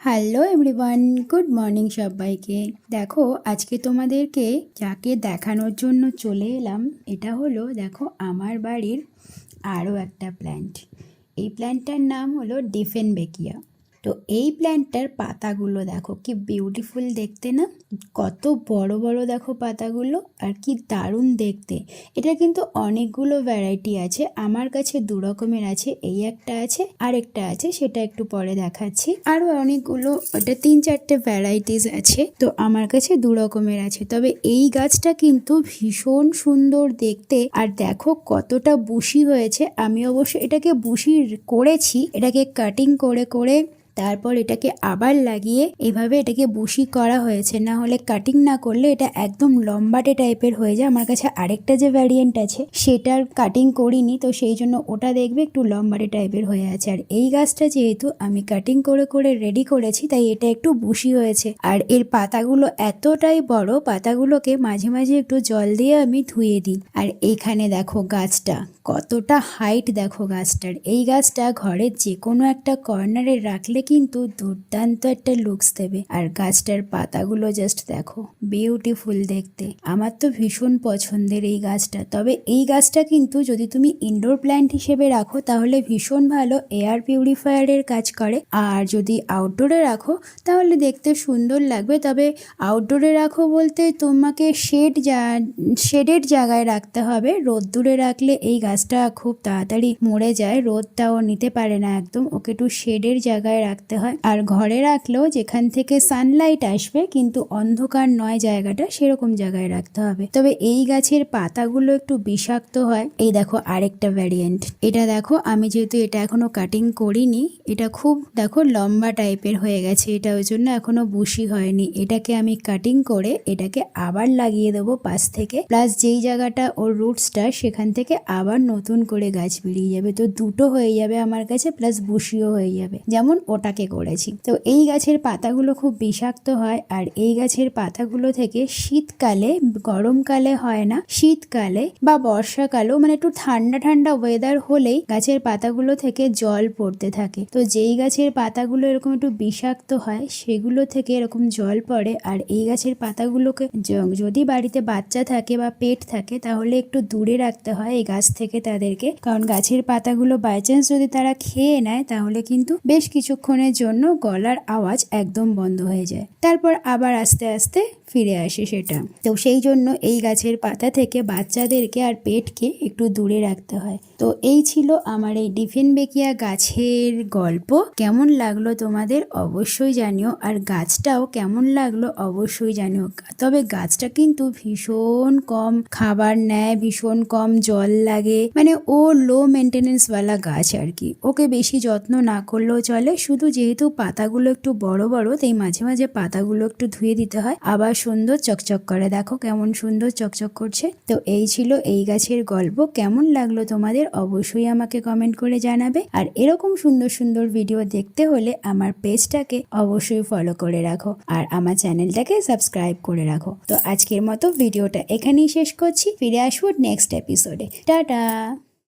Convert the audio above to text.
Hello everyone, good morning সবাইকে। দেখো আজকে তোমাদেরকে যাকে দেখানোর জন্য চলে এলাম, এটা হলো দেখো আমার বাড়ির আরও একটা প্ল্যান্ট। এই প্ল্যান্টটার নাম হলো ডিফেনবেকিয়া। তো এই প্ল্যান্টটার পাতাগুলো দেখো কি বিউটিফুল দেখতে না, কত বড় বড় দেখো পাতাগুলো, আর কি দারুণ দেখতে। এটা কিন্তু অনেকগুলো ভ্যারাইটি আছে, আমার কাছে দু রকমের আছে, এই একটা আছে আরেকটা আছে, সেটা একটু পরে দেখাচ্ছি। আরও অনেকগুলো, ওটা 3-4টে ভ্যারাইটিস আছে, তো আমার কাছে দু রকমের আছে। তবে এই গাছটা কিন্তু ভীষণ সুন্দর দেখতে, আর দেখো কতটা বুশি হয়েছে। আমি অবশ্য এটাকে বুশি করেছি, এটাকে কাটিং করে করে তারপর এটাকে আবার লাগিয়ে এভাবে এটাকে বুশি করা হয়েছে, না হলে কাটিং না করলে এটা একদম লম্বাটে টাইপের হয়ে যায়। আমার কাছে আরেকটা যে ভ্যারিয়েন্ট আছে সেটার কাটিং করিনি, তো সেই জন্য ওটা দেখবে একটু লম্বাটে টাইপের হয়ে আছে। আর এই গাছটা যেহেতু আমি কাটিং করে করে রেডি করেছি, তাই এটা একটু বুশি হয়েছে। আর এর পাতাগুলো এতটাই বড়, পাতাগুলোকে মাঝে মাঝে একটু জল দিয়ে আমি ধুয়ে দিই। আর এইখানে দেখো গাছটা কতটা হাইট, দেখো গাছটার। এই গাছটা ঘরের যে কোনো একটা কর্নারে রাখলে কিন্তু দুর্দান্ত একটা লুকস দেবে। আর গাছটার পাতাগুলো জাস্ট দেখো, বিউটিফুল দেখতে। আমার তো ভীষণ পছন্দের এই গাছটা। তবে এই গাছটা কিন্তু যদি তুমি ইনডোর প্ল্যান্ট হিসেবে রাখো তাহলে ভীষণ ভালো এয়ার পিউরিফায়ারের কাজ করে, আর যদি আউটডোরে রাখো তাহলে দেখতে সুন্দর লাগবে। তবে আউটডোরে রাখো বলতে তোমাকে শেডের জায়গায় রাখতে হবে। রোদ্দুরে রাখলে এই গাছটা খুব তাড়াতাড়ি মরে যায়, রোদটাও নিতে পারে না একদম, ওকে একটু শেডের জায়গায় রাখতে হয়। আর ঘরে রাখলেও যেখান থেকে সানলাইট আসবে কিন্তু অন্ধকার নয় জায়গাটা, সেরকম জায়গায় রাখতে হবে। তবে এই গাছের পাতাগুলো একটু বিষাক্ত হয়। এই দেখো আরেকটা ভ্যারিয়েন্ট, এটা দেখো আমি যেহেতু এটা এখনো কাটিং করিনি, এটা খুব দেখো লম্বা টাইপের হয়ে গেছে, এটা ওই জন্য এখনো বুশি হয়নি। এটাকে আমি কাটিং করে এটাকে আবার লাগিয়ে দেবো পাশ থেকে, প্লাস যেই জায়গাটা ওর রুটসটা সেখান থেকে আবার নতুন করে গাছ বেরিয়ে যাবে। তো দুটো হয়ে যাবে আমার কাছে, প্লাস বুশিও হয়ে যাবে, যেমন ওটাকে করেছি। তো এই গাছের পাতাগুলো খুব বিষাক্ত হয়, আর এই গাছের পাতাগুলো থেকে শীতকালে, গরমকালে হয় না, শীতকালে বা বর্ষাকালেও, মানে একটু ঠান্ডা ঠান্ডা ওয়েদার হলেই গাছের পাতাগুলো থেকে জল পড়তে থাকে। তো যেই গাছের পাতাগুলো এরকম একটু বিষাক্ত হয় সেগুলো থেকে এরকম জল পড়ে। আর এই গাছের পাতাগুলোকে যদি বাড়িতে বাচ্চা থাকে বা পেট থাকে তাহলে একটু দূরে রাখতে হয় এই গাছ থেকে তাদেরকে, কারণ গাছের পাতাগুলো বাই চান্স যদি তারা খেয়ে নেয় তাহলে কিন্তু বেশ কিছুক্ষণের জন্য গলার আওয়াজ একদম বন্ধ হয়ে যায়, তারপর আবার আস্তে আস্তে ফিরে আসে সেটা। তো সেই জন্য এই গাছের পাতা থেকে বাচ্চাদেরকে আর পেটকে একটু দূরে রাখতে হয়। তো এই ছিল আমার এই ডিফেনবেকিয়া গাছের গল্প। কেমন লাগলো তোমাদের অবশ্যই জানিও, আর গাছটাও কেমন লাগলো অবশ্যই জানিও। তবে গাছটা কিন্তু ভীষণ কম খাবার নেয়, ভীষণ কম জল লাগে, মানে ও লো মেনটেনেন্স ওয়ালা গাছ আর কি। ওকে বেশি যত্ন না করলেও চলে, শুধু যেহেতু পাতাগুলো একটু বড় বড় তাই মাঝে মাঝে পাতাগুলো একটু ধুয়ে দিতে হয়। আবার সুন্দর চকচক করে, দেখো কেমন সুন্দর চকচক করছে। তো এই ছিল এই গাছের গল্প। কেমন লাগলো তোমাদের অবশ্যই আমাকে কমেন্ট করে জানাবে। আর এরকম সুন্দর সুন্দর ভিডিও দেখতে হলে আমার পেজটাকে অবশ্যই ফলো করে রাখো, আর আমার চ্যানেলটাকে সাবস্ক্রাইব করে রাখো। তো আজকের মতো ভিডিওটা এখানেই শেষ করছি, ফিরে আসবো নেক্সট এপিসোডে। টাটা।